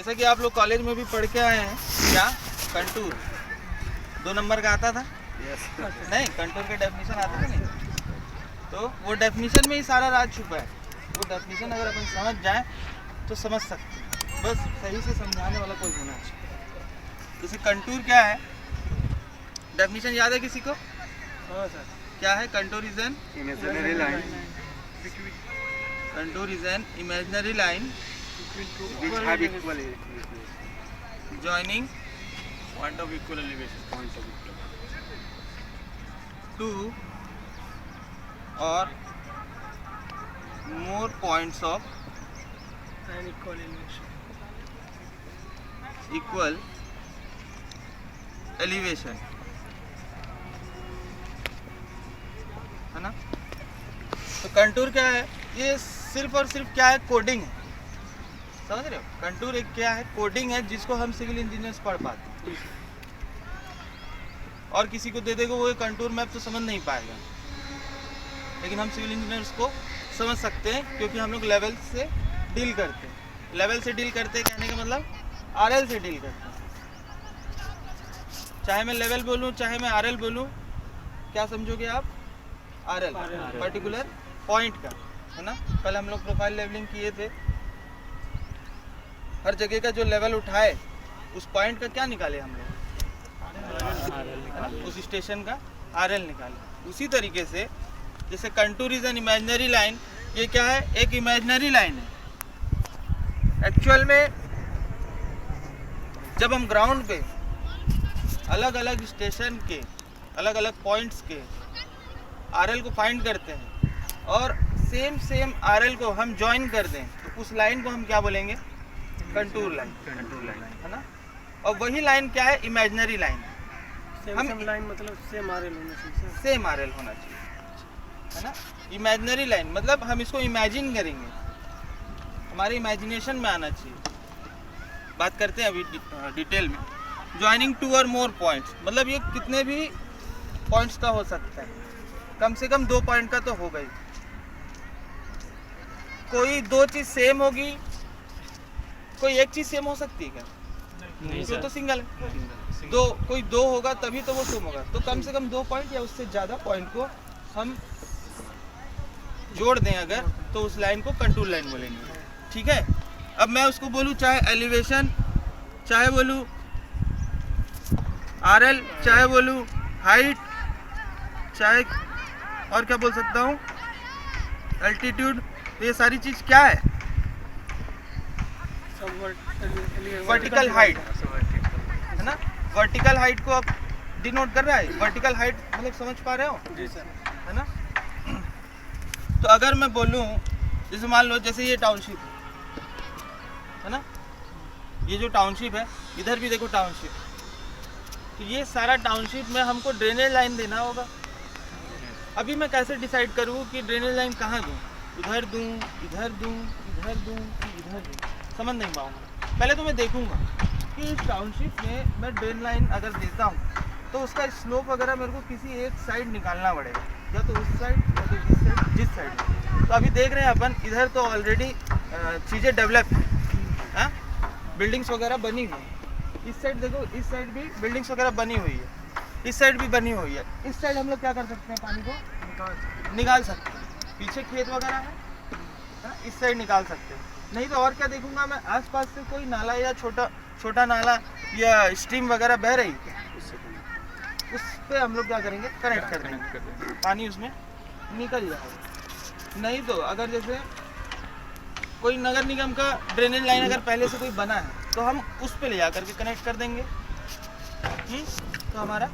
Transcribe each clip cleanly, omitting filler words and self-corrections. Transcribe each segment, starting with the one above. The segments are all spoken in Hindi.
जैसा कि आप लोग कॉलेज में भी पढ़ के आए हैं, क्या कंटूर 2 नंबर का आता था? नहीं, कंटूर के डेफिनेशन आता था नहीं? तो वो डेफिनेशन में ही सारा राज छुपा है। वो डेफिनेशन अगर अपन समझ जाएं तो समझ सकते हैं, बस सही से समझाने वाला कोई होना चाहिए। जैसे कंटूर क्या है, डेफिनेशन याद है किसी को? हाँ सर। क्या है? Contour is an imaginary line contour is an imaginary line which have equal joining point of equal elevation. two or more points of And equal elevation. equal elevation, है ना? तो कंटूर क्या है? ये सिर्फ और सिर्फ क्या है? कोडिंग है, समझ रहे हो? कंटूर एक क्या है? कोडिंग है, जिसको हम सिविल इंजीनियर्स पढ़ पाते हैं। और किसी को दे देगा वो कंटूर मैप तो समझ नहीं पाएगा, लेकिन हम सिविल इंजीनियर्स को समझ सकते हैं, क्योंकि हम लोग लेवल से डील करते हैं। लेवल से डील करते हैं कहने का मतलब आरएल से डील करते हैं। चाहे मैं लेवल बोलूं चाहे मैं आरएल बोलूं, क्या समझोगे आप? आरएल, पर्टिकुलर पॉइंट का, है ना? कल हम लोग प्रोफाइल लेवलिंग किए थे, हर जगह का जो लेवल उठाए उस पॉइंट का क्या निकाले हम लोग? उस स्टेशन का आरएल निकाले। उसी तरीके से जैसे contour is an imaginary line, ये क्या है? एक इमेजिनरी लाइन है। एक्चुअल में जब हम ग्राउंड पे अलग अलग स्टेशन के अलग अलग पॉइंट्स के आरएल को फाइंड करते हैं और सेम आरएल को हम ज्वाइन कर दें, तो उस लाइन को हम क्या बोलेंगे? कंटूर लाइन, है ना? और वही लाइन क्या है? Imaginary line. सेम लाइन मतलब सेम आरएल होना चाहिए। सेम आरएल होना चाहिए, है ना? इमेजिनरी लाइन मतलब हम इसको इमेजिन करेंगे, हमारे इमेजिनेशन में आना चाहिए। बात करते हैं अभी डिटेल में। ज्वाइनिंग 2 और मोर पॉइंट्स, मतलब ये कितने भी पॉइंट्स का हो सकता है, कम से कम 2 पॉइंट का तो होगा ही। कोई 2 चीज़ सेम होगी, कोई एक चीज़ सेम हो सकती है क्या? नहीं तो तो सिंगल है। दो, कोई 2 होगा तभी तो वो सेम होगा। तो कम से कम 2 पॉइंट या उससे ज़्यादा पॉइंट को हम जोड़ दें अगर, तो उस लाइन को कंटूर लाइन बोलेंगे, ठीक है? अब मैं उसको बोलूँ चाहे एलिवेशन, चाहे बोलूँ आरएल, चाहे बोलूँ हाइट, चाहे और क्या बोल सकता हूँ, एल्टीट्यूड, तो ये सारी चीज़ क्या है? वर्टिकल हाइट, है ना? वर्टिकल हाइट को आप डिनोट कर रहा है। वर्टिकल हाइट मतलब समझ पा रहे हो? जी सर। है ना? तो अगर मैं बोलूँ, जैसे मान लो जैसे ये टाउनशिप है ना, ये जो टाउनशिप है, इधर भी देखो टाउनशिप, तो ये सारा टाउनशिप में हमको ड्रेनेज लाइन देना होगा। अभी मैं कैसे डिसाइड करूँ कि ड्रेनेज लाइन कहाँ दूँ? उधर दूँ, इधर दूँ, इधर दूँ कि इधर दूँ? समझ नहीं पाऊँगा। पहले तो मैं देखूँगा कि इस टाउनशिप में मैं ड्रेन लाइन अगर देता हूँ तो उसका स्लोप वगैरह मेरे को किसी एक साइड निकालना पड़ेगा, या तो उस साइड या तो इस साइड, जिस साइड। तो अभी देख रहे हैं अपन, इधर तो ऑलरेडी चीज़ें डेवलप हैं, बिल्डिंग्स वगैरह बनी हुई है। इस साइड देखो, इस साइड भी बिल्डिंग्स वगैरह बनी हुई है, इस साइड भी बनी हुई है। इस साइड हम लोग क्या कर सकते हैं? पानी को निकाल सकते हैं। पीछे खेत वगैरह है ना, इस साइड निकाल सकते हैं। नहीं तो और क्या देखूंगा मैं? आसपास से कोई नाला या छोटा नाला या स्ट्रीम वगैरह बह रही है, उस पे हम लोग क्या करेंगे? कनेक्ट कर देंगे, पानी उसमें निकल जाएगा। नहीं तो अगर जैसे कोई नगर निगम का ड्रेनेज लाइन अगर पहले से कोई बना है तो हम उस पे ले जा करके कनेक्ट कर देंगे, तो हमारा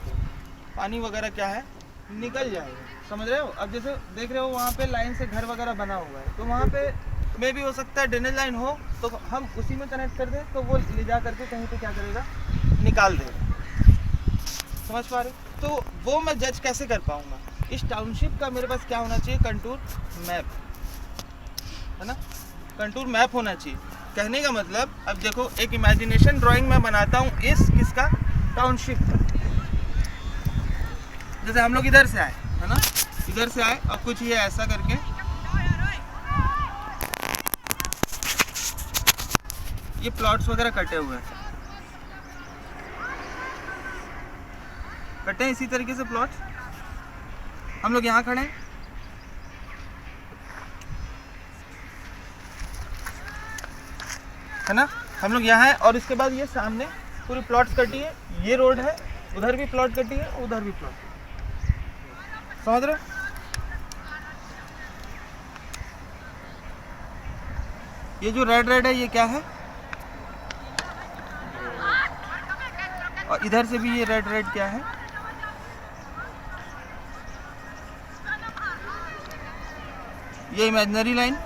पानी वगैरह क्या है? निकल जाएगा। समझ रहे हो? अब जैसे देख रहे हो वहाँ पे लाइन से घर वगैरह बना हुआ है, तो वहाँ पे में भी हो सकता है ड्रेनेज लाइन हो, तो हम उसी में कनेक्ट कर दें, तो वो ले जा करके कहीं पे क्या करेगा? निकाल देगा। समझ पा रहे? तो वो मैं जज कैसे कर पाऊँगा? इस टाउनशिप का मेरे पास क्या होना चाहिए? कंटूर मैप, है ना? कंटूर मैप होना चाहिए। कहने का मतलब, अब देखो एक इमेजिनेशन ड्राइंग मैं बनाता हूँ इस किसका? टाउनशिप का। जैसे हम लोग इधर से आए, है ना, इधर से आए और कुछ ये ऐसा करके ये प्लॉट्स वगैरह कटे हुए हैं, कटे हैं इसी तरीके से प्लॉट्स। हम लोग यहाँ खड़े हैं, है ना, हम लोग यहाँ हैं और इसके बाद ये सामने पूरी प्लॉट्स कटी है, ये रोड है, उधर भी प्लॉट कटी है, उधर भी प्लॉट, समझ रहे हो? ये जो रेड रेड है ये क्या है, और इधर से भी ये रेड रेड क्या है, ये इमेजिनरी लाइन।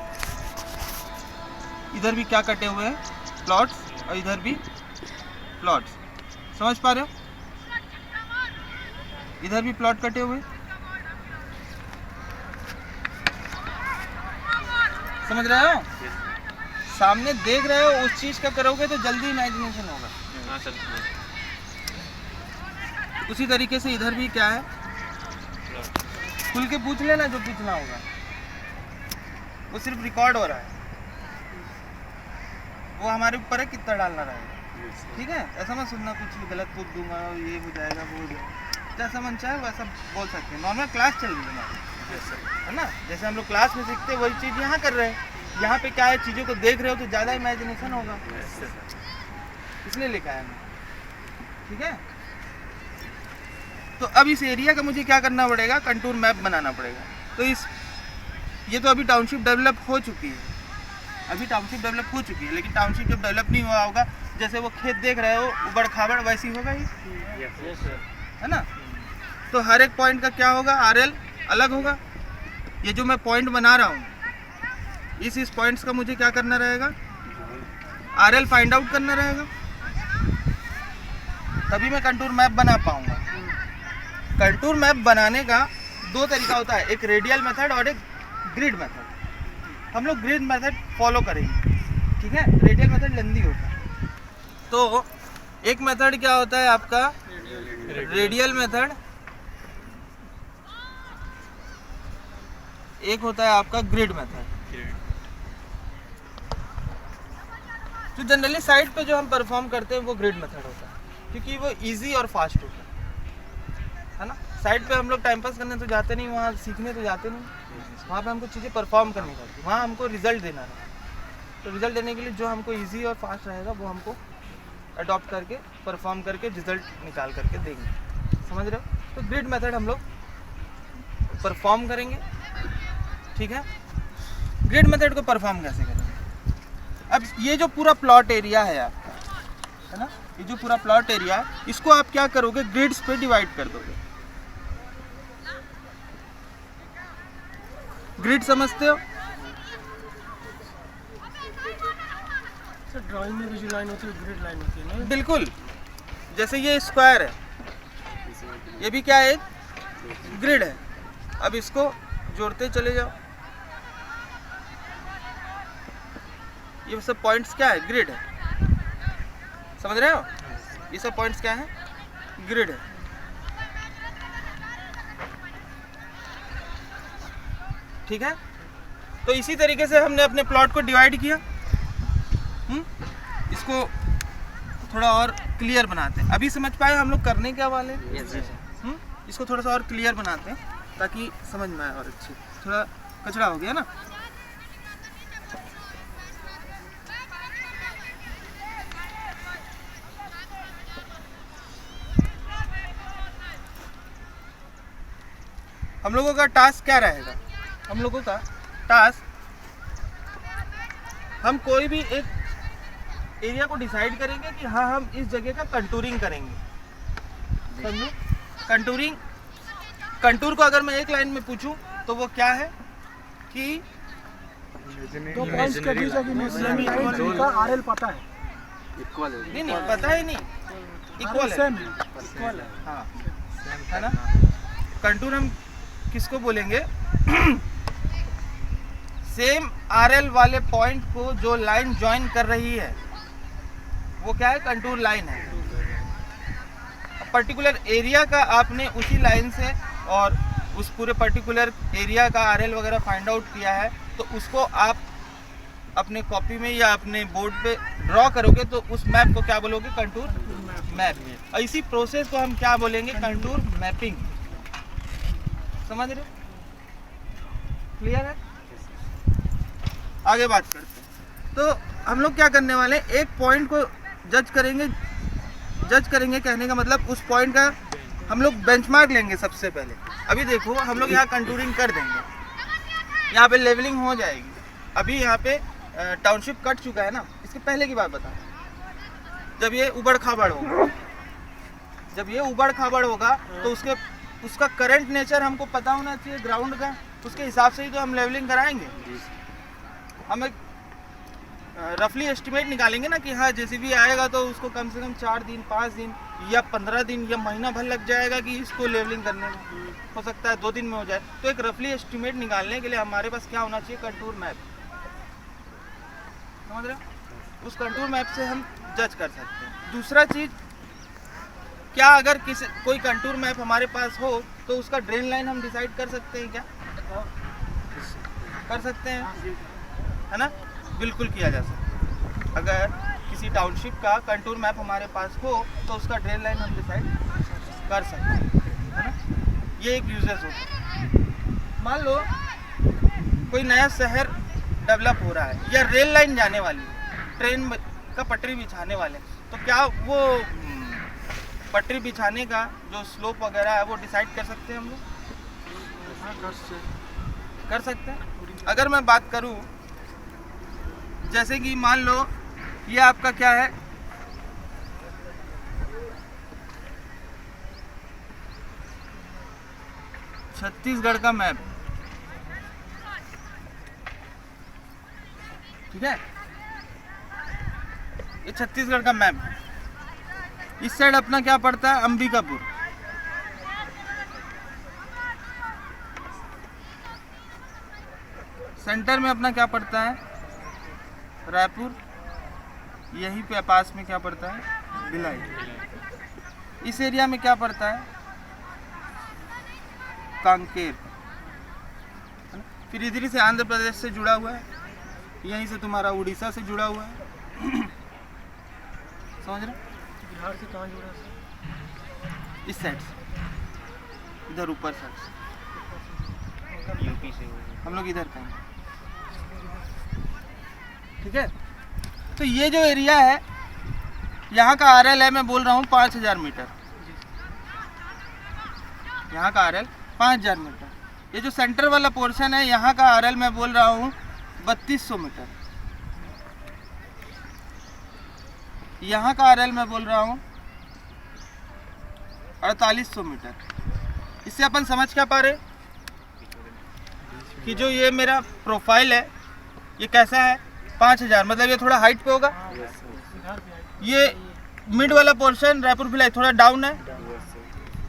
इधर भी क्या कटे हुए हैं, प्लॉट्स, और इधर भी प्लॉट्स, समझ पा रहे हो? इधर भी प्लॉट कटे हुए, समझ रहे हो? सामने देख रहे हो, उस चीज का करोगे तो जल्दी इमेजिनेशन होगा। हाँ सर। उसी तरीके से इधर भी क्या है, खुल के पूछ लेना जो पूछना होगा, वो सिर्फ रिकॉर्ड हो रहा है, वो हमारे ऊपर है कितना डालना रहेगा, ठीक है? ऐसा मत सुनना कुछ गलत पूछ दूंगा, ये हो जाएगा वो हो जाएगा, जैसा मन चाहे वैसा बोल सकते हैं। नॉर्मल क्लास चल रही है हमारी, है ना, जैसे हम लोग क्लास में सीखते हैं वही चीज़ यहाँ कर रहे हैं। यहाँ पे क्या है, चीज़ों को देख रहे हो तो ज़्यादा इमेजिनेशन होगा, इसलिए लिखा है मैंने, ठीक है? तो अब इस एरिया का मुझे क्या करना पड़ेगा, कंटूर मैप बनाना पड़ेगा। तो ये तो अभी टाउनशिप डेवलप हो चुकी है, अभी टाउनशिप डेवलप हो चुकी है, लेकिन टाउनशिप जब डेवलप नहीं हुआ होगा, जैसे वो खेत देख रहे हो उबड़ खाबड़, वैसी होगा ही, है ना? तो हर एक पॉइंट का क्या होगा, आरएल अलग होगा। ये जो मैं पॉइंट बना रहा हूँ, इस पॉइंट्स का मुझे क्या करना रहेगा, आरएल फाइंड आउट करना रहेगा, तभी मैं कंटूर मैप बना पाऊंगा। कंटूर मैप बनाने का दो तरीका होता है, एक रेडियल मेथड और एक ग्रिड मेथड। हम लोग ग्रिड मेथड फॉलो करेंगे, ठीक है? रेडियल मेथड लेंदी होता है। तो एक मेथड क्या होता है आपका, रेडियल मेथड, एक होता है आपका ग्रिड मेथड। तो जनरली साइट पे जो हम परफॉर्म करते हैं वो ग्रिड मेथड होता है, क्योंकि वो इजी और फास्ट होता है ना? साइट पे हम लोग टाइम पास करने तो जाते नहीं, वहाँ सीखने तो जाते नहीं, वहाँ पे हमको चीज़ें परफॉर्म करनी पड़ती, वहाँ हमको रिजल्ट देना है। तो रिजल्ट देने के लिए जो हमको इजी और फास्ट रहेगा वो हमको अडॉप्ट करके परफॉर्म करके रिजल्ट निकाल करके देंगे, समझ रहे हो? तो ग्रिड मेथड हम लोग परफॉर्म करेंगे, ठीक है? ग्रिड मेथड को परफॉर्म कैसे करेंगे? अब ये जो पूरा प्लॉट एरिया है आपका, है ना, ये जो पूरा प्लॉट एरिया है, इसको आप क्या करोगे, ग्रिड्स पे डिवाइड कर दोगे। ग्रिड समझते हो? सर ड्राइंग में भी जो लाइन होती है ग्रिड लाइन होती है ना? बिल्कुल, जैसे ये स्क्वायर है, ये भी क्या है, ग्रिड है। अब इसको जोड़ते चले जाओ, ये सब पॉइंट्स क्या है, ग्रिड है, समझ रहे हो? ये सब पॉइंट्स क्या है, ग्रिड है। ठीक है? तो इसी तरीके से हमने अपने प्लॉट को डिवाइड किया। इसको थोड़ा और क्लियर बनाते हैं। अभी समझ पाए हम लोग करने क्या वाले हैं? इसको थोड़ा सा और क्लियर बनाते हैं ताकि समझ में आए और अच्छी। थोड़ा कचरा हो गया ना। हम लोगों का टास्क क्या रहेगा? हम लोगों का टास्क, हम कोई भी एक एरिया को डिसाइड करेंगे कि हाँ हम इस जगह का कंटूरिंग करेंगे। समझो, कंटूरिंग, कंटूर को अगर मैं एक लाइन में पूछूं तो वो क्या है कि दो पॉइंट्स के बीच का आरएल पता है, इक्वल है। नहीं पता ही नहीं, इक्वल है, इक्वल है। हाँ, है ना। कंटूर हम किसको बोलेंगे? सेम आरएल वाले पॉइंट को जो लाइन ज्वाइन कर रही है वो क्या है? कंटूर लाइन है। पर्टिकुलर एरिया का आपने उसी लाइन से और उस पूरे पर्टिकुलर एरिया का आरएल वगैरह फाइंड आउट किया है, तो उसको आप अपने कॉपी में या अपने बोर्ड पे ड्रॉ करोगे तो उस मैप को क्या बोलोगे? Contour map. और इसी प्रोसेस को हम क्या बोलेंगे? Contour mapping. समझ रहे हो? क्लियर है? आगे बात करते हैं। तो हम लोग क्या करने वाले हैं, एक पॉइंट को जज करेंगे कहने का मतलब उस पॉइंट का हम लोग बेंचमार्क लेंगे सबसे पहले। अभी देखो हम लोग यहाँ कंटूरिंग कर देंगे, यहाँ पे लेवलिंग हो जाएगी। अभी यहाँ पे टाउनशिप कट चुका है ना, इसके पहले की बात बता। जब ये उबड़ खाबड़ होगा तो उसका करंट नेचर हमको पता होना चाहिए ग्राउंड का, उसके हिसाब से ही तो हम लेवलिंग कराएंगे। हम एक रफली एस्टिमेट निकालेंगे ना कि हाँ जेसीबी आएगा तो उसको कम से कम 4 दिन 5 दिन या 15 दिन या महीना भर लग जाएगा कि इसको लेवलिंग करने में। हो सकता है 2 दिन में हो जाए। तो एक रफली एस्टिमेट निकालने के लिए हमारे पास क्या होना चाहिए? Contour map. समझ रहे हो? उस कंटूर मैप से हम जज कर सकते हैं। दूसरा चीज, क्या अगर कोई कंटूर मैप हमारे पास हो तो उसका ड्रेन लाइन हम डिसाइड कर सकते हैं क्या? कर सकते हैं, है ना? बिल्कुल किया जा सकता है। अगर किसी टाउनशिप का कंटूर मैप हमारे पास हो तो उसका ड्रेन लाइन हम डिसाइड कर सकते हैं, है ना? ये एक यूजेस होता है। मान लो कोई नया शहर डेवलप हो रहा है या रेल लाइन जाने वाली है, ट्रेन का पटरी बिछाने वाले, तो क्या वो पटरी बिछाने का जो स्लोप वगैरह है वो डिसाइड कर सकते हैं हम लोग? कर सकते हैं। अगर मैं बात करूं, जैसे कि मान लो ये आपका क्या है, छत्तीसगढ़ का मैप, ठीक है? ये छत्तीसगढ़ का मैप है। इस साइड अपना क्या पड़ता है? अंबिकापुर। सेंटर में अपना क्या पड़ता है? रायपुर। यहीं पे पास में क्या पड़ता है? भिलाई। इस एरिया में क्या पड़ता है? कांकेर। फिर इधर से आंध्र प्रदेश से जुड़ा हुआ है, यहीं से तुम्हारा उड़ीसा से जुड़ा हुआ है। समझ रहे? बिहार से कहाँ जुड़ा है? इस साइड से, इधर ऊपर साइड से, यूपी से हम लोग इधर का हैं। ठीक है? तो ये जो एरिया है यहाँ का आरएल है, मैं बोल रहा हूँ 5000 मीटर। यहाँ का आरएल 5000 मीटर। ये जो सेंटर वाला पोर्शन है यहाँ का आरएल मैं बोल रहा हूँ 3200 मीटर। यहाँ का आरएल मैं बोल रहा हूँ 4800 मीटर। इससे अपन समझ क्या पा रहे कि जो ये मेरा प्रोफाइल है ये कैसा है? 5000, मतलब ये थोड़ा हाइट पे होगा। ये मिड वाला पोर्शन रायपुर भिलाई थोड़ा डाउन है,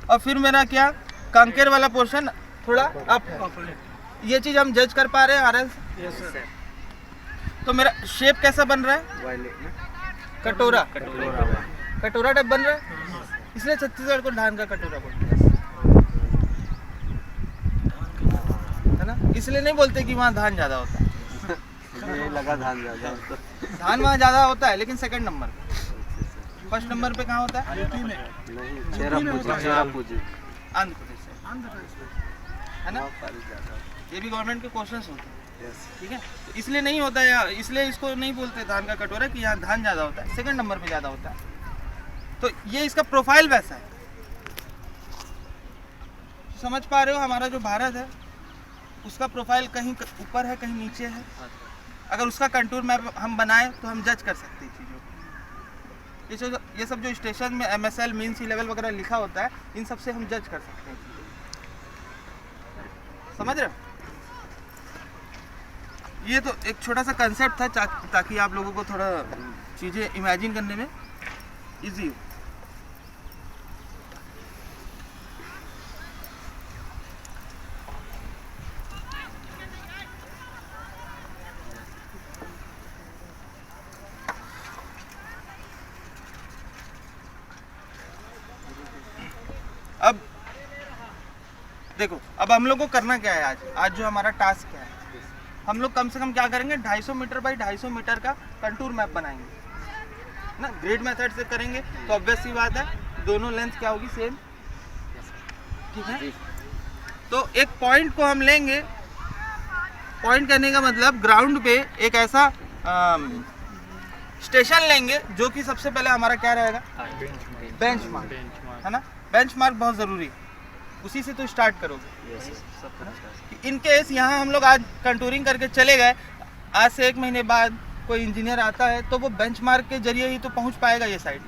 और फिर मेरा क्या कांकेर वाला पोर्शन थोड़ा अप है। ये चीज़ हम जज कर पा रहे हैं आरएल से। तो मेरा शेप कैसा बन रहा है? कटोरा टाइप बन रहा है, इसलिए छत्तीसगढ़ को धान का कटोरा बोलते हैं, है ना? इसलिए नहीं बोलते कि वहाँ धान ज़्यादा होता है। ये लगा धान ज़्यादा होता है। धान वहाँ ज़्यादा होता है लेकिन सेकंड नंबर पे। फर्स्ट नंबर पे कहाँ होता है? नहीं, चेरापूंजी आंध्र प्रदेश से, है ना? ये भी गवर्नमेंट के क्वेश्चंस होते हैं। ठीक है? तो इसलिए नहीं होता है, इसलिए इसको नहीं बोलते धान का कटोरा कि यहाँ धान ज़्यादा होता है, सेकंड नंबर पे ज़्यादा होता है। तो ये इसका प्रोफाइल वैसा है। समझ पा रहे हो? हमारा जो भारत है उसका प्रोफाइल कहीं ऊपर है कहीं नीचे है। अगर उसका कंटूर मैप हम बनाएं तो हम जज कर सकते हैं चीज़ों को। ये सब जो स्टेशन में MSL मीन सी लेवल वगैरह लिखा होता है, इन सब से हम जज कर सकते हैं चीज़ों। समझ रहे हो? ये तो एक छोटा सा कंसेप्ट था ताकि आप लोगों को थोड़ा चीज़ें इमेजिन करने में इजी हो। अब देखो, अब हम लोग को करना क्या है आज जो हमारा टास्क क्या है, हम लोग कम से कम क्या करेंगे, 250 मीटर बाई 250 मीटर का कंटूर मैप बनाएंगे ना। ग्रिड मेथड से करेंगे तो ऑब्वियस सी बात है दोनों लेंथ क्या होगी, सेम। ठीक है, तो एक पॉइंट को हम लेंगे। पॉइंट कहने का मतलब ग्राउंड पे एक ऐसा स्टेशन लेंगे जो कि सबसे पहले हमारा क्या रहेगा, बेंचमार्क, है ना। बेंचमार्क बहुत ज़रूरी है, उसी से तो स्टार्ट करोगे। इन केस यहाँ हम लोग आज कंटूरिंग करके चले गए, आज से 1 महीने बाद कोई इंजीनियर आता है तो वो बेंचमार्क के जरिए ही तो पहुँच पाएगा ये साइड।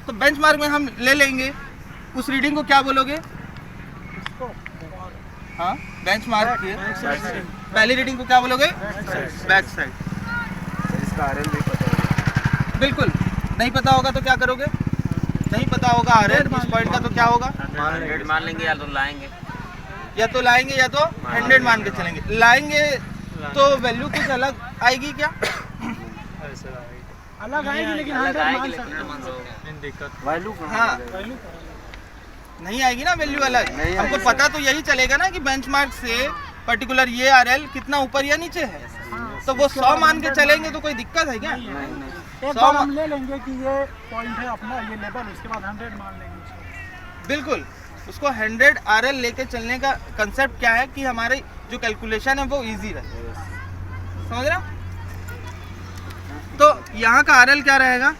तो बेंचमार्क में हम ले लेंगे, उस रीडिंग को क्या बोलोगे, हाँ बेंचमार्क की पहली रीडिंग को क्या बोलोगे, बैक साइड। इसका आरएल भी पता है? बिल्कुल नहीं पता होगा तो क्या करोगे, नहीं पता होगा आरएल इस पॉइंट का तो क्या होगा, 100 मान लेंगे या तो लाएंगे, या तो लाएंगे या तो 100 मान के चलेंगे। लाएंगे तो वैल्यू कुछ अलग आएगी क्या, अलग आएगी लेकिन अलग 100 आएगी मान सकते लेकिन वैल्यू हाँ नहीं आएगी ना वैल्यू अलग। नहीं हमको आएगी। पता तो यही चलेगा ना कि बेंचमार्क से पर्टिकुलर ये आरएल कितना ऊपर या नीचे है, तो वो 100 मान के चलेंगे तो कोई दिक्कत है क्या। एक बार हम ले लेंगे कि ये पॉइंट है अपना, ये लेवल, उसके बाद 100 मान लेंगे उसको। बिल्कुल, उसको 100 आरएल लेके चलने का कंसेप्ट क्या है कि हमारे जो कैलकुलेशन है वो इजी रहे, समझ रहे हो। तो यहाँ का आरएल क्या रहेगा,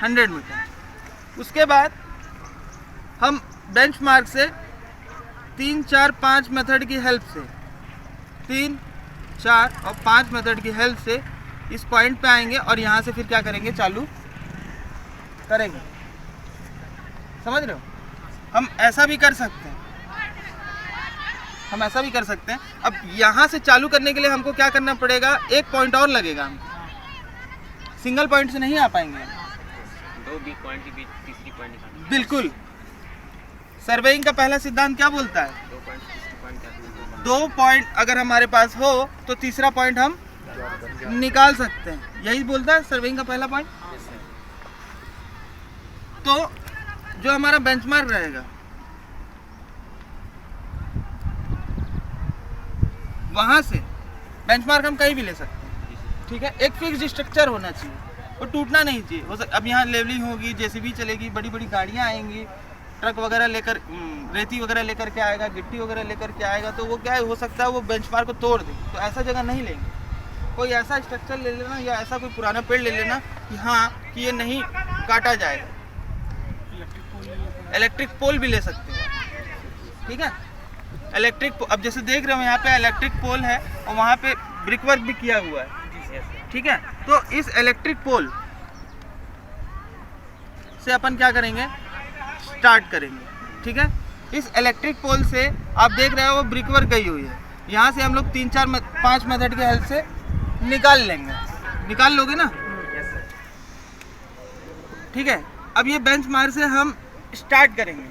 100 मीटर। उसके बाद हम बेंचमार्क से 3, 4, 5 मेथड की हेल्प से 3, 4 और 5 मेथड की हेल्प से इस पॉइंट पे आएंगे और यहाँ से फिर क्या करेंगे, चालू करेंगे। समझ रहे हो, हम ऐसा भी कर सकते हैं, हम ऐसा भी कर सकते हैं। अब यहाँ से चालू करने के लिए हमको क्या करना पड़ेगा, एक पॉइंट और लगेगा, हमको सिंगल पॉइंट से नहीं आ पाएंगे। 2 बिग पॉइंट के बीच तीसरी पॉइंट निकालना। बिल्कुल, सर्वेइंग का पहला सिद्धांत क्या बोलता है, 2 पॉइंट तीसरी पॉइंट क्या, 2 पॉइंट अगर हमारे पास हो तो तीसरा पॉइंट हम निकाल सकते हैं, यही बोलता है सर्वेइंग का पहला पॉइंट। तो जो हमारा बेंचमार्क रहेगा वहां से बेंचमार्क हम कहीं भी ले सकते हैं, ठीक है। एक फिक्स स्ट्रक्चर होना चाहिए, वो टूटना नहीं चाहिए। हो अब यहाँ लेवलिंग होगी, जेसीबी चलेगी, बड़ी बड़ी गाड़ियाँ आएंगी, ट्रक वगैरह लेकर रेती वगैरह लेकर के आएगा, गिट्टी वगैरह लेकर के आएगा, तो वो क्या हो सकता है वो बेंचमार्क को तोड़ दे। तो ऐसा जगह नहीं लेंगे, कोई ऐसा स्ट्रक्चर ले लेना या ऐसा कोई पुराना पेड़ ले लेना कि हाँ कि ये नहीं काटा जाएगा। इलेक्ट्रिक पोल भी ले सकते हैं, ठीक है। इलेक्ट्रिक अब जैसे देख रहे हो यहाँ पे इलेक्ट्रिक पोल है और वहाँ पे ब्रिक वर्क भी किया हुआ है, ठीक है। तो इस इलेक्ट्रिक पोल से अपन क्या करेंगे, स्टार्ट करेंगे, ठीक है। इस इलेक्ट्रिक पोल से आप देख रहे हो वो ब्रिक वर्क गई हुई है, यहाँ से हम लोग 3, 4, 5 मेथड की हेल्प से निकाल लेंगे, निकाल लोगे ना, ठीक है। अब ये बेंचमार्क से हम स्टार्ट करेंगे,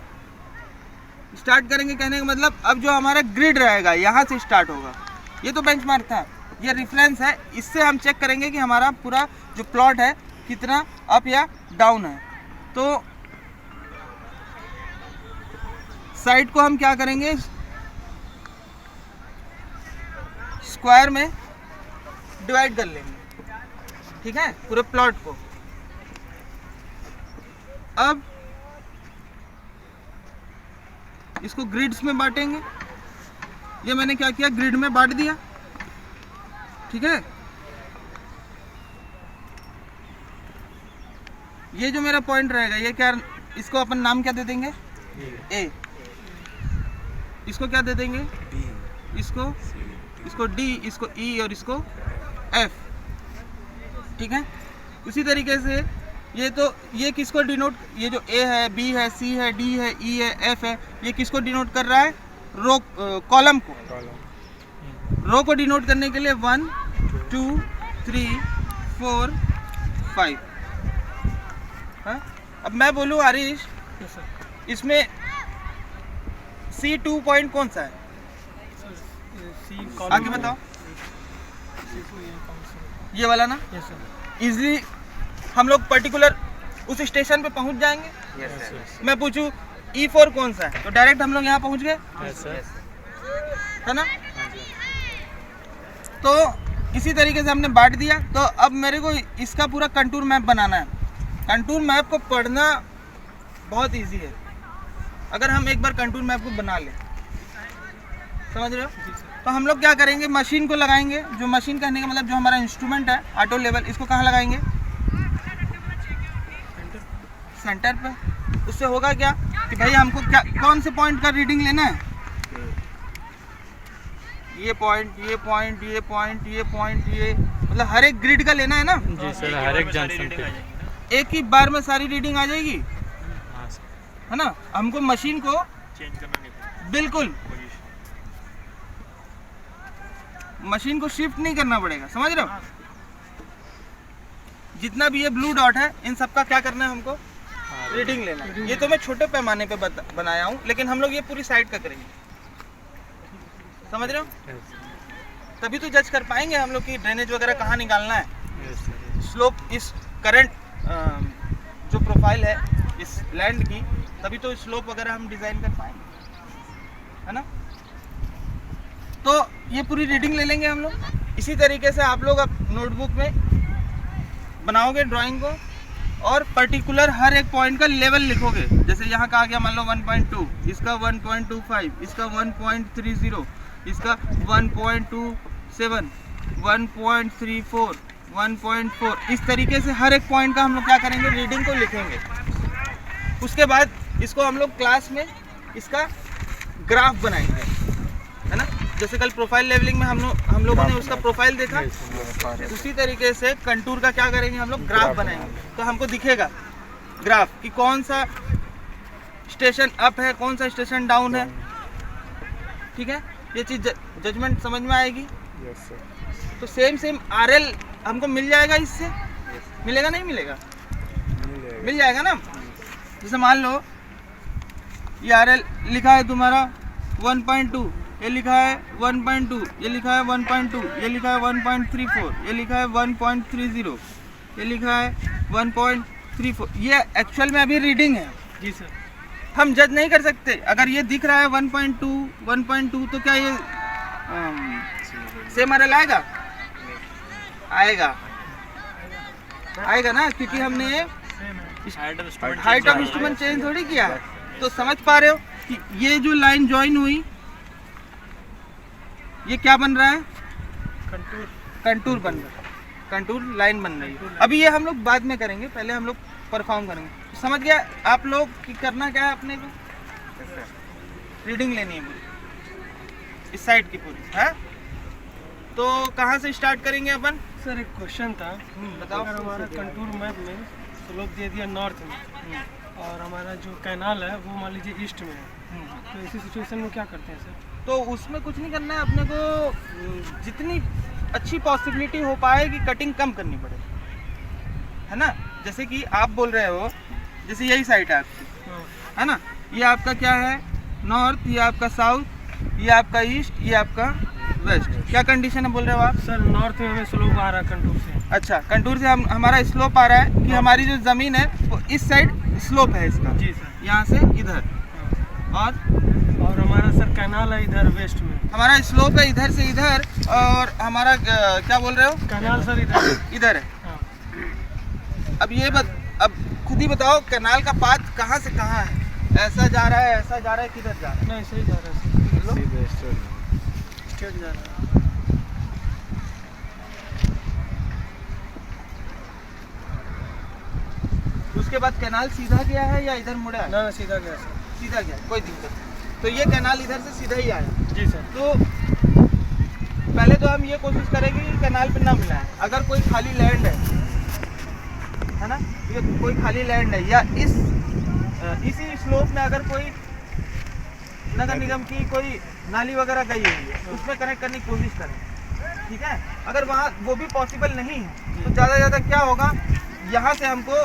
स्टार्ट करेंगे कहने का मतलब अब जो हमारा ग्रिड रहेगा यहाँ से स्टार्ट होगा। ये तो बेंचमार्क था, ये रेफरेंस है, इससे हम चेक करेंगे कि हमारा पूरा जो प्लॉट है कितना अप या डाउन है। तो साइड को हम क्या करेंगे, स्क्वायर में डिवाइड कर लेंगे, ठीक है, पूरे प्लॉट को। अब इसको ग्रिड्स में बांटेंगे, ये मैंने क्या किया, ग्रिड में बांट दिया, ठीक है। ये जो मेरा पॉइंट रहेगा ये क्या, इसको अपन नाम क्या दे देंगे, ए। इसको क्या दे देंगे, इसको डी, इसको ई और इसको एफ, ठीक है। उसी तरीके से ये किसको डिनोट, ये जो ए है, बी है, सी है, डी है, ई है, एफ है, ये किसको डिनोट कर रहा है, रो कॉलम को। रो को डिनोट करने के लिए 1, 2, 3, 4, 5। हाँ? अब मैं बोलूँ आरिश, इसमें C2 पॉइंट कौन सा है, आगे बताओ, ये वाला ना। इजली हम लोग पर्टिकुलर उस स्टेशन पे पहुंच जाएंगे। मैं पूछूं E4 कौन सा है, तो डायरेक्ट हम लोग यहाँ पहुँच गए, है ना। तो इसी तरीके से हमने बांट दिया। तो अब मेरे को इसका पूरा कंटूर मैप बनाना है। कंटूर मैप को पढ़ना बहुत इजी है अगर हम एक बार कंटूर मैप को बना लें, समझ रहे हो। तो हम लोग क्या करेंगे, मशीन को लगाएंगे। जो मशीन कहने का मतलब जो हमारा इंस्ट्रूमेंट है ऑटो लेवल, इसको कहाँ लगाएंगे, सेंटर पे। उससे होगा क्या कि भाई हमको क्या कौन से पॉइंट का रीडिंग लेना है, ये पॉइंट, ये पॉइंट, ये पॉइंट, ये पॉइंट, ये मतलब हर एक ग्रिड का लेना है ना। जी सर, हर एक जंक्शन पे एक ही बार में सारी रीडिंग आ जाएगी, हाँ सर। है ना। हमको मशीन को चेंज करना नहीं, बिल्कुल मशीन को शिफ्ट नहीं करना पड़ेगा, समझ रहे हो। जितना भी ये ब्लू डॉट है इन सबका क्या करना है, हमको रीडिंग लेना है। ये तो मैं छोटे पैमाने पे बनाया हूँ, लेकिन हम लोग ये पूरी साइड का करेंगे, समझ रहे हो। तभी तो जज कर पाएंगे हम लोग की ड्रेनेज वगैरह कहाँ निकालना है, स्लोप, इस करंट जो प्रोफाइल है इस लैंड की, तभी तो स्लोप वगैरह हम डिज़ाइन कर पाएंगे, है ना। तो ये पूरी रीडिंग ले लेंगे हम लोग। इसी तरीके से आप लोग अब नोटबुक में बनाओगे ड्राइंग को, और पर्टिकुलर हर एक पॉइंट का लेवल लिखोगे। जैसे यहाँ का आ गया मान लो 1.2, इसका 1.25, इसका 1.30, इसका 1.27, 1.34, 1.4। इस तरीके से हर एक पॉइंट का हम लोग क्या करेंगे, रीडिंग को लिखेंगे। उसके बाद इसको हम लोग क्लास में इसका ग्राफ बनाएंगे, है ना। जैसे कल प्रोफाइल लेवलिंग में हम लोगों ने उसका प्रोफाइल देखा, उसी तरीके से कंटूर का क्या करेंगे हम लोग, ग्राफ बनाएंगे। तो हमको दिखेगा ग्राफ कि कौन सा स्टेशन अप है, कौन सा स्टेशन डाउन है, ठीक है। ये चीज़ जजमेंट समझ में आएगी। तो सेम RL हमको मिल जाएगा, इससे मिलेगा नहीं मिलेगा, मिल जाएगा ना। जैसे मान लो ये RL लिखा है तुम्हारा 1.2, ये लिखा है 1.2, ये लिखा है 1.2, ये लिखा है 1.34, ये लिखा है 1.30, ये लिखा है 1.34। ये एक्चुअल में अभी रीडिंग है जी सर। हम जज नहीं कर सकते। अगर ये दिख रहा है 1.2 तो क्या ये सेम RL आएगा, आएगा ना, क्योंकि हमने हाइट ऑफ इंस्ट्रूमेंट चेंज थोड़ी किया है। तो समझ पा रहे हो कि ये जो लाइन ज्वाइन हुई, ये क्या बन रहा है, कंटूर बन रहा है, कंटूर लाइन बन रही है। अभी ये हम लोग बाद में करेंगे, पहले हम लोग परफॉर्म करेंगे। समझ गया आप लोग कि करना क्या है, अपने को रीडिंग लेनी है पूरी इस साइड की पूरी, है। तो कहाँ से स्टार्ट करेंगे अपन। सर एक क्वेश्चन था, बताओ। अगर हमारा कंटूर मैप में स्लोप दे दिया नॉर्थ में और हमारा जो कैनाल है वो मान लीजिए ईस्ट में है, तो ऐसी सिचुएशन में क्या करते हैं सर। तो उसमें कुछ नहीं करना है, अपने को जितनी अच्छी पॉसिबिलिटी हो पाएगी कटिंग कम करनी पड़ेगी, है ना। जैसे कि आप बोल रहे हो, जैसे यही साइड है आपकी, है ना। ये आपका क्या है, नॉर्थ, ये आपका साउथ, ये आपका ईस्ट, ये आपका वेस्ट। क्या कंडीशन है बोल रहे हो आप। सर नॉर्थ में हमें स्लोप आ रहा है कंटूर से। अच्छा, कंटूर से हमारा स्लोप आ रहा है कि हमारी जो ज़मीन है वो इस साइड स्लोप है इसका, जी सर, यहाँ से इधर। और हमारा सर कैनाल है इधर वेस्ट में, हमारा स्लोप है इधर से इधर, और हमारा क्या बोल रहे हो, कैनाल सर इधर है। हाँ। अब ये अब खुद ही बताओ, कैनाल का पाथ कहाँ से कहाँ है, ऐसा जा रहा है, ऐसा जा रहा है, किधर जा रहा है। नहीं सही जा रहा है सर, स्ट्रेट जा रहा है। उसके बाद कैनाल सीधा गया है या इधर मुड़ा है। ना सीधा गया सर, सीधा गया, कोई दिक्कत नहीं। तो ये कैनाल इधर से सीधा ही आया। जी सर। तो पहले तो हम ये कोशिश करेंगे कि कैनाल पे ना मिलाएं। अगर कोई खाली लैंड है ना, ये कोई खाली लैंड है, या इसी स्लोप में अगर कोई नगर निगम की कोई नाली वगैरह गई हुई है, उसमें कनेक्ट करने की कोशिश करें, ठीक है। अगर वहाँ वो भी पॉसिबल नहीं है, तो ज़्यादा से ज़्यादा क्या होगा, यहाँ से हमको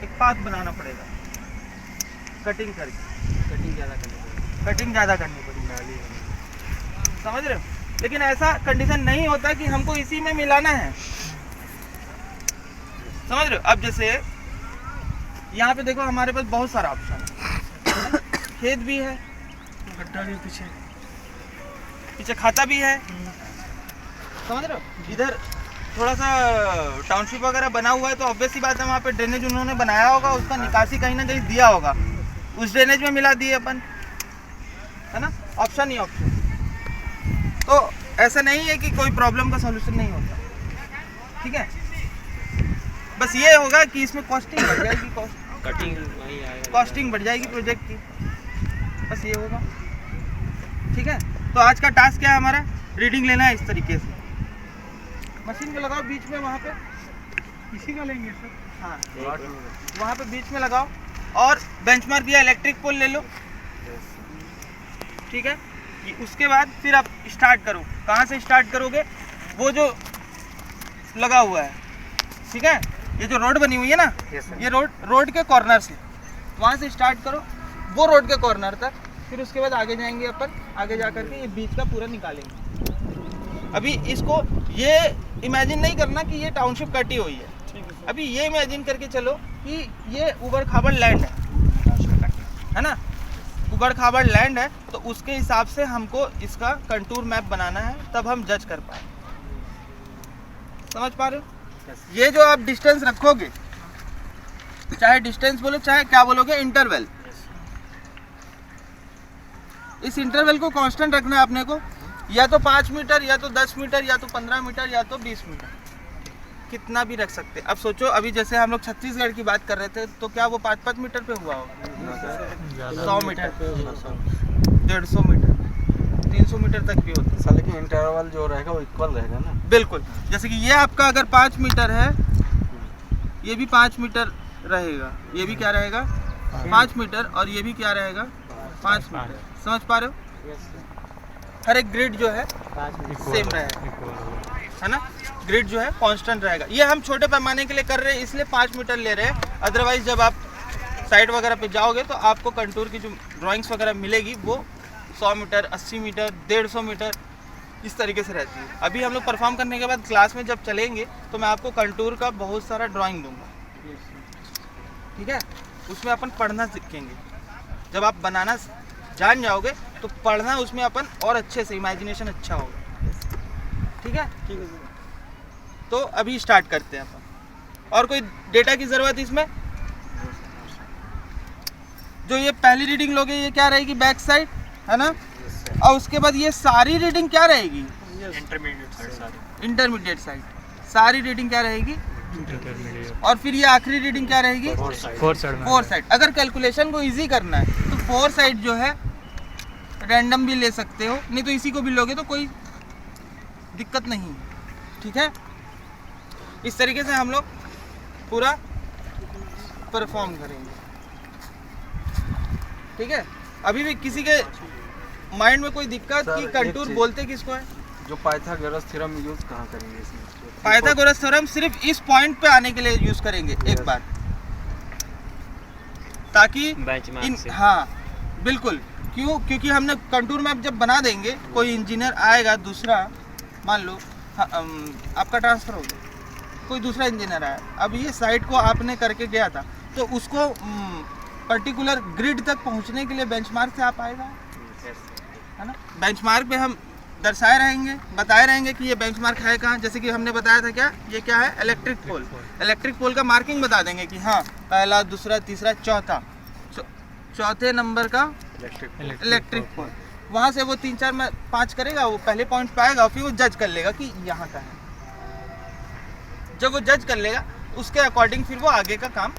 एक पाथ बनाना पड़ेगा, कटिंग करके, कटिंग ज़्यादा करनी पड़ेगी, समझ रहे हो। लेकिन ऐसा कंडीशन नहीं होता कि हमको इसी में मिलाना है, समझ रहे हो। अब जैसे यहाँ पे देखो हमारे पास बहुत सारा ऑप्शन है। खेत भी है, गड्ढा भी पीछे। पीछे खाता भी है, समझ रहे हो। इधर थोड़ा सा टाउनशिप वगैरह बना हुआ है तो ऑब्वियस सी बात है वहाँ पे ड्रेनेज उन्होंने बनाया होगा, उसका निकासी कहीं ना कहीं दिया होगा, उस ड्रेनेज में मिला दिए अपन, है ना। ऑप्शन ही ऑप्शन। तो ऐसा नहीं है कि कोई प्रॉब्लम का सॉल्यूशन नहीं होता, ठीक है। बस ये होगा कि इसमें कॉस्टिंग बढ़ जाएगी, कटिंग वही आएगा। कॉस्टिंग बढ़ जाएगी प्रोजेक्ट की, बस ये होगा, ठीक है। तो आज का टास्क क्या है हमारा, रीडिंग लेना है इस तरीके से। मशीन को लगाओ बीच में, वहाँ पे इसी का लेंगे सर। हाँ वहाँ पे बीच में लगाओ और बेंचमार्क या इलेक्ट्रिक पोल ले लो, ठीक है। उसके बाद फिर आप स्टार्ट करो। कहाँ से स्टार्ट करोगे, वो जो लगा हुआ है, ठीक है, ये जो रोड बनी हुई है ना, ये रोड के कॉर्नर से वहाँ से स्टार्ट करो, वो रोड के कॉर्नर तक। फिर उसके बाद आगे जाएंगे अपन, आगे जा करके ये बीच का पूरा निकालेंगे। अभी इसको ये इमेजिन नहीं करना कि ये टाउनशिप कटी हुई है, अभी ये इमेजिन करके चलो कि ये उबड़ खाबड़ लैंड है ना, उबड़ खाबड़ लैंड है। तो उसके हिसाब से हमको इसका कंटूर मैप बनाना है, तब हम जज कर पाए। समझ पा रहे हो। ये जो आप डिस्टेंस रखोगे, चाहे डिस्टेंस बोलो चाहे क्या बोलोगे, इंटरवल, इस इंटरवल को कांस्टेंट रखना है अपने को। या तो 5 मीटर, या तो 10 मीटर, या तो 15 मीटर, या तो 20 मीटर, कितना भी रख सकते। अब सोचो, अभी जैसे हम लोग छत्तीसगढ़ की बात कर रहे थे, तो क्या वो 5-5 मीटर पे हुआ होगा? 100 मीटर, 150 मीटर, 300 मीटर तक भी होता है। लेकिन इंटरवल जो रहेगा वो इक्वल रहेगा ना। बिल्कुल, जैसे कि ये आपका अगर 5 मीटर है, ये भी 5 मीटर रहेगा, ये भी क्या रहेगा 5 मीटर, और ये भी क्या रहेगा 5 मीटर। समझ पा रहे हो। हर एक ग्रिड जो है सेम रहेगा, है ना, ग्रिड जो है कांस्टेंट रहेगा। ये हम छोटे पैमाने के लिए कर रहे हैं, इसलिए 5 मीटर ले रहे हैं। अदरवाइज जब आप साइट वगैरह पे जाओगे तो आपको कंटूर की जो ड्राइंग्स वगैरह मिलेगी वो 100 मीटर, 80 मीटर, 150 मीटर इस तरीके से रहती है। अभी हम लोग परफॉर्म करने के बाद क्लास में जब चलेंगे तो मैं आपको कंटूर का बहुत सारा ड्राइंग दूंगा, ठीक है। उसमें अपन पढ़ना सीखेंगे। जब आप बनाना जान जाओगे तो पढ़ना उसमें अपन और अच्छे से, इमेजिनेशन अच्छा होगा, ठीक है। ठीक है, तो अभी स्टार्ट करते हैं अपन। और कोई डेटा की ज़रूरत इसमें? जो ये पहली रीडिंग लोगे ये क्या रहेगी, बैक साइड, है ना। और उसके बाद ये सारी रीडिंग क्या रहेगी, इंटरमीडिएट साइड। सारी रीडिंग क्या रहेगी, और फिर ये आखिरी रीडिंग क्या रहेगी, 4 साइड। अगर कैलकुलेशन को इजी करना है तो 4 साइड जो है रैंडम भी ले सकते हो, नहीं तो इसी को भी लोगे तो कोई दिक्कत नहीं, ठीक है। इस तरीके से हम लोग पूरा परफॉर्म करेंगे, ठीक है। अभी भी किसी के माइंड में कोई दिक्कत कि कंटूर बोलते किसको है? जो पाइथागोरस थ्योरम यूज कहाँ करेंगे इसमें? पाइथागोरस थ्योरम सिर्फ इस पॉइंट पे आने के लिए यूज करेंगे एक बार, ताकि बेंचमार्क से। हाँ बिल्कुल। क्यों? क्योंकि हमने कंटूर मैप जब बना देंगे, कोई इंजीनियर आएगा दूसरा, मान लो आपका ट्रांसफ़र हो गया, कोई दूसरा इंजीनियर आया, अब ये साइट को आपने करके गया था, तो उसको पर्टिकुलर ग्रिड तक पहुंचने के लिए बेंचमार्क से आप आएगा, है ना। बेंचमार्क पे हम दर्शाए रहेंगे, बताए रहेंगे कि ये बेंचमार्क है कहाँ। जैसे कि हमने बताया था क्या, ये क्या है, इलेक्ट्रिक पोल। इलेक्ट्रिक पोल का मार्किंग बता देंगे कि हाँ पहला, दूसरा, तीसरा, चौथा, चौथे नंबर का इलेक्ट्रिक पोल। वहाँ से वो 3, 4 में 5 करेगा, वो पहले पॉइंट पे आएगा, फिर वो जज कर लेगा कि यहाँ का है। जब वो जज कर लेगा उसके अकॉर्डिंग फिर वो आगे का काम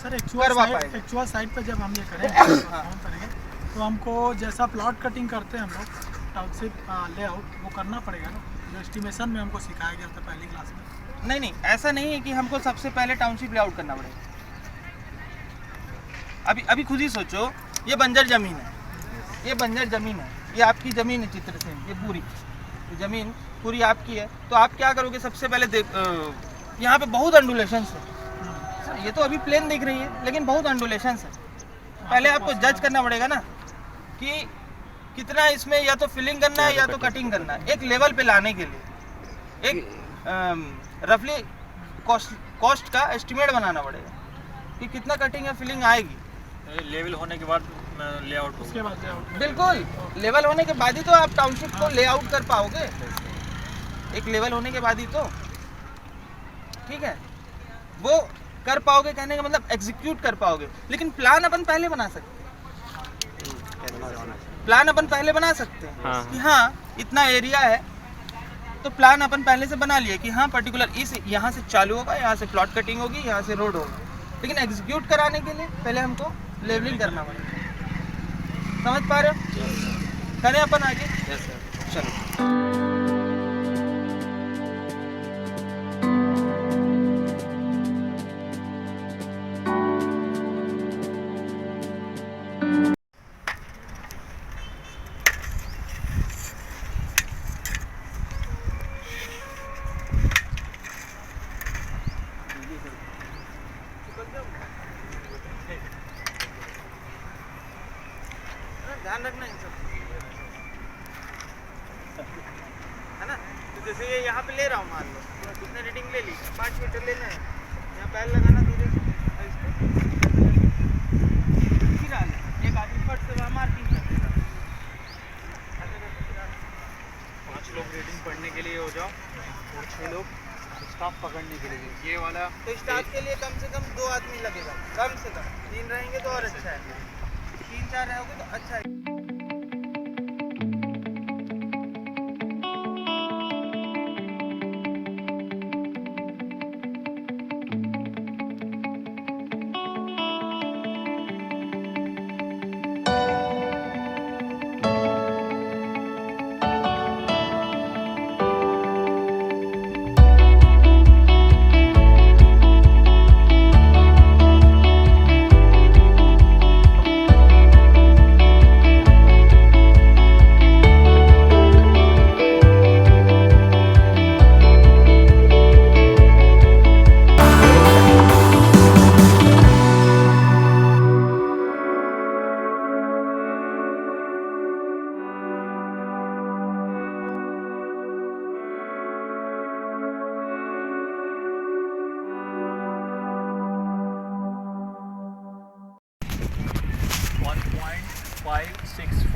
सर एक्चुअल साइट पे जब हम ये करेंगे तो हमको जैसा प्लॉट कटिंग करते हैं हम लोग टाउनशिप लेआउट, वो करना पड़ेगा ना, जो एस्टिमेशन में हमको सिखाया गया था पहली क्लास में। नहीं, ऐसा नहीं है कि हमको सबसे पहले टाउनशिप लेआउट करना पड़ेगा। अभी खुद ही सोचो, ये बंजर ज़मीन है, ये बंजर ज़मीन है, ये आपकी ज़मीन है चित्र से, ये पूरी ज़मीन पूरी आपकी है। तो आप क्या करोगे, सबसे पहले यहाँ पे बहुत अंडुलेशंस है सर, ये तो अभी प्लेन दिख रही है लेकिन बहुत अंडुलेशंस है। पहले आपको जज करना पड़ेगा ना कि कितना इसमें या तो फिलिंग करना है या तो कटिंग करना है। एक लेवल पे लाने के लिए एक रफली कॉस्ट का एस्टिमेट बनाना पड़ेगा, कि कितना कटिंग या फिलिंग आएगी। लेवल होने के बाद लेआउट होगा। उसके बाद layout। बिल्कुल, लेवल होने के बाद ही तो आप टाउनशिप को लेआउट कर पाओगे, एक लेवल होने के बाद ही तो, ठीक है, वो कर पाओगे, कहने का मतलब एग्जीक्यूट कर पाओगे। लेकिन प्लान अपन पहले बना सकते हैं, प्लान अपन पहले बना सकते हैं हाँ। कि हाँ इतना एरिया है, तो प्लान अपन पहले से बना लिए कि हाँ पर्टिकुलर इस यहाँ से चालू होगा, यहाँ से प्लॉट कटिंग होगी, यहाँ से रोड होगा। लेकिन एग्जीक्यूट कराने के लिए पहले हमको लेवलिंग करना पड़ेगा। समझ पा रहे हो? करें अपन आगे, चलो। ध्यान रखना इन सब, है ना। तो जैसे ये यहाँ पे ले रहा हूँ, मान लो कितने रीडिंग ले ली, 5 मीटर लेना है, यहाँ पैर लगाना दूर एक आदमी फट से वहाँ मार्किंग कर देगा। 5 लोग रीडिंग पढ़ने के लिए हो जाओ और 6 लोग स्टाफ पकड़ने के लिए। ये वाला तो स्टाफ के लिए कम से कम 2 आदमी लगेगा, कम से कम 3 रहेंगे तो और अच्छा है, 3-4 रहोगे तो अच्छा है।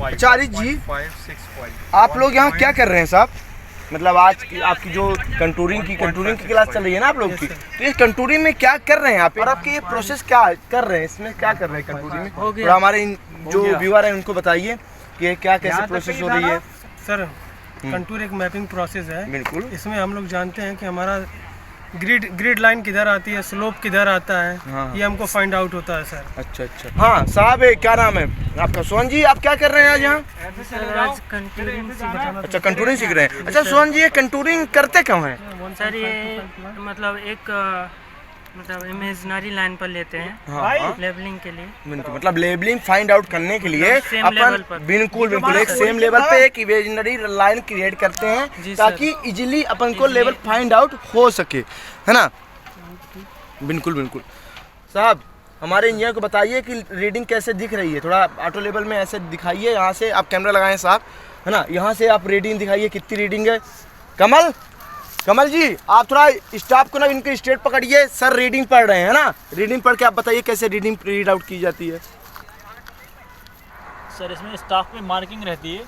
आचार्य जी, आप लोग यहाँ क्या कर रहे हैं साहब? मतलब आज की आपकी जो कंटूरिंग की क्लास चल रही है ना आप लोग की, तो ये कंटूरिंग में क्या कर रहे हैं आप, और आपके ये प्रोसेस क्या कर रहे हैं, इसमें क्या कर रहे हैं कंटूरिंग में? थोड़ा हमारे जो व्यूअर हैं उनको बताइए कि ये क्या कैसे प्रोसेस हो रही है। सर कंटूर एक मैपिंग प्रोसेस है। बिल्कुल। इसमें हम लोग जानते हैं कि हमारा ग्रिड लाइन किधर आती है, स्लोप किधर आता है, हाँ। ये हमको फाइंड आउट होता है सर। अच्छा अच्छा, हाँ साहब, क्या नाम है आपका? सोहन जी, आप क्या कर रहे हैं आज यहाँ? अच्छा, कंटूरिंग सीख रहे हैं। अच्छा सोहन जी, ये कंटूरिंग करते क्यों हैं? सर ये मतलब एक इमेजिनरी लाइन पर लेते हैं, हाँ। लेबलिंग के लिए। बिल्कुल, मतलब लेबलिंग फाइंड आउट करने के लिए सेम लेवल पर। बिल्कुल एक सेम लेवल पे एक इमेजिनरी लाइन क्रिएट करते हैं ताकि इजीली अपन को लेवल फाइंड आउट हो सके, है ना। बिल्कुल साहब, हमारे इंजीनियर को बताइए कि रीडिंग कैसे दिख रही है, थोड़ा ऑटो लेवल में ऐसे दिखाइए। यहाँ से आप कैमरा लगाएं साहब, है ना, यहाँ से आप रीडिंग दिखाइए, कितनी रीडिंग है। कमल जी, आप थोड़ा स्टाफ को ना इनके स्ट्रेट पकड़िए, सर रीडिंग पढ़ रहे हैं ना, रीडिंग पढ़ के आप बताइए कैसे रीडिंग रीड आउट की जाती है। सर इसमें स्टाफ में मार्किंग रहती है,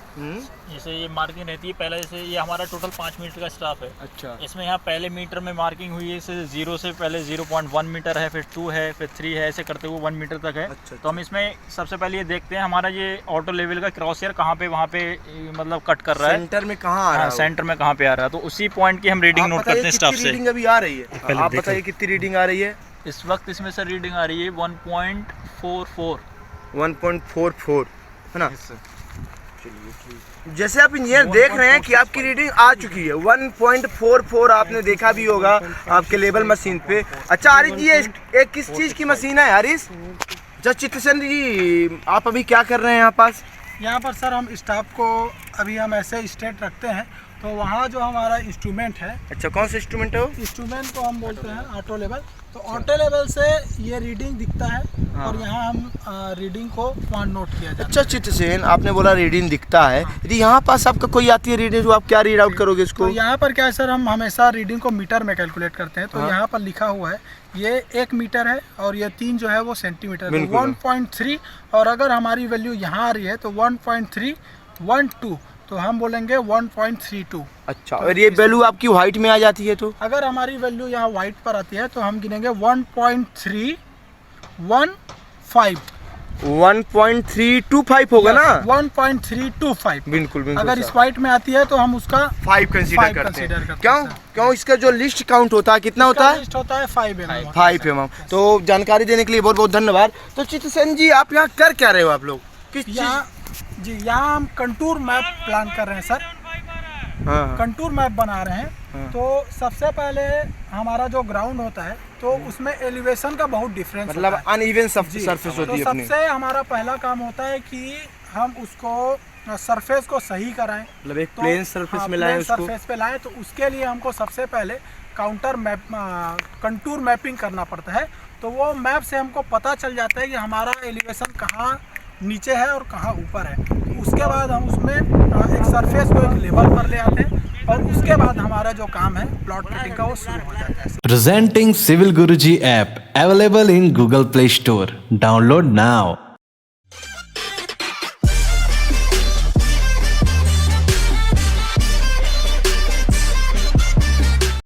जैसे ये मार्किंग रहती है पहला, जैसे ये हमारा टोटल 5 मीटर का स्टाफ है। अच्छा। इसमें यहाँ पहले मीटर में मार्किंग हुई है, इसे 0 से पहले 0.1 मीटर है, फिर 2 है, फिर 3 है, ऐसे करते हुए 1 मीटर तक है। अच्छा। तो हम इसमें सबसे पहले ये देखते हैं हमारा ये ऑटो लेवल का क्रॉस ईयर कहाँ पे वहाँ पे मतलब कट कर रहा है, सेंटर में कहाँ आ रहा है, सेंटर में कहाँ पे आ रहा है, तो उसी पॉइंट की हम रीडिंग नोट करते हैं स्टाफ से। रीडिंग अभी आ रही है, आप बताइए कितनी रीडिंग आ रही है इस वक्त? इसमें सर रीडिंग आ रही है 1.44, 1.44, है ना। जैसे आप इंजीनियर देख रहे हैं कि आपकी रीडिंग आ चुकी है 1.44, आपने देखा भी होगा आपके लेवल मशीन पे। अच्छा आरिश जी, ये किस चीज़ की मशीन है आरिश? अच्छा चित्रसेन जी, आप अभी क्या कर रहे हैं यहाँ पास? यहाँ पर सर हम स्टाफ को अभी हम ऐसे स्ट्रेट रखते हैं तो वहाँ जो हमारा इंस्ट्रूमेंट है, अच्छा कौन सा इंस्ट्रूमेंट है वो? इंस्ट्रूमेंट को हम बोलते हैं ऑटो लेवल। तो ऑटो लेवल से ये रीडिंग दिखता है और यहाँ हम रीडिंग को वहाँ नोट किया जाता है। अच्छा चित्रसेन, आपने बोला रीडिंग दिखता है, यदि यहाँ पास आपका कोई आती है रीडिंग, तो आप क्या रीड आउट करोगे इसको? तो यहाँ पर क्या है सर, हम हमेशा रीडिंग को मीटर में कैलकुलेट करते हैं। तो यहाँ पर लिखा हुआ है ये 1 मीटर है और ये 3 जो है वो सेंटीमीटर है, 1.3। और अगर हमारी वैल्यू यहाँ आ रही है तो 1.312, तो हम बोलेंगे 1.32। अच्छा, और ये वैल्यू आपकी वाइट में आ जाती है तो? अगर हमारी वैल्यू यहाँ वाइट पर आती है तो हम गिनेंगे 1.315। 1.325 होगा ना? 1.325। बिल्कुल बिल्कुल। अगर इस वाइट में आती है तो हम उसका 5 कंसीडर करते हैं। क्यों? सर। क्यों? इसका जो लिस्ट काउंट होता है कितना होता है? लिस्ट होता है 5 mm। 5 mm। तो जानकारी देने के लिए बहुत बहुत धन्यवाद। तो चित्रसेन जी, आप यहाँ कर क्या रहे हो आप लोग? किस यहाँ जी, यहाँ हम कंटूर मैप प्लान कर रहे हैं सर। हाँ। कंटूर मैप बना रहे हैं। तो सबसे पहले हमारा जो ग्राउंड होता है तो उसमें एलिवेशन का बहुत डिफरेंस मतलब होता है। अनइवन सरफेस होती है तो अपनी। सबसे हमारा पहला काम होता है कि हम उसको सरफेस को सही कराएं, मतलब एक प्लेन सरफेस में लाएं उसको। सरफेस पे लाएं। तो उसके लिए हमको सबसे पहले कंटूर मैपिंग करना पड़ता है। तो वो मैप से हमको पता चल जाता है कि हमारा एलिवेशन कहाँ नीचे है और कहाँ ऊपर है। तो उसके बाद हम उसमें एक सरफेस को एक लेवल पर ले आते हैं और उसके बाद हमारा जो काम है प्लॉट कटिंग का वो शुरू हो जाता है। Presenting Civil Guruji app available in Google Play Store. Download now.